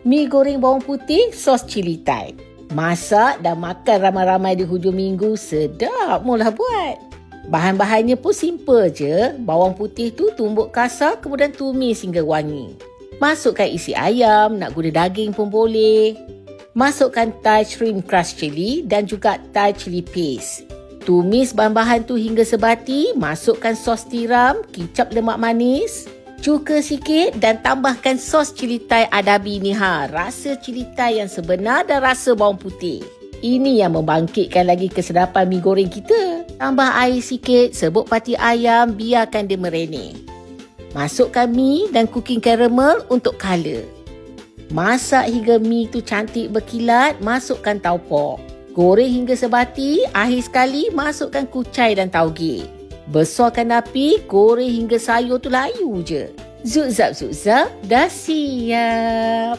Mi goreng bawang putih, sos cili Thai. Masak dan makan ramai-ramai di hujung minggu, sedap mula buat. Bahan-bahannya pun simple je. Bawang putih tu tumbuk kasar, kemudian tumis hingga wangi. Masukkan isi ayam, nak guna daging pun boleh. Masukkan Thai shrimp crush chili dan juga Thai chili paste. Tumis bahan-bahan tu hingga sebati, masukkan sos tiram, kicap lemak manis, cuka sikit dan tambahkan sos cili Thai adabi ni rasa cili Thai yang sebenar dan rasa bawang putih. Ini yang membangkitkan lagi kesedapan mi goreng kita. Tambah air sikit, serbuk pati ayam, biarkan dia merenih. Masukkan mi dan cooking caramel untuk color. Masak hingga mi tu cantik berkilat, masukkan taupo. Goreng hingga sebati, akhir sekali masukkan kucai dan tauge. Besarkan api, goreng hingga sayur tu layu je. Zut zap, dah siap.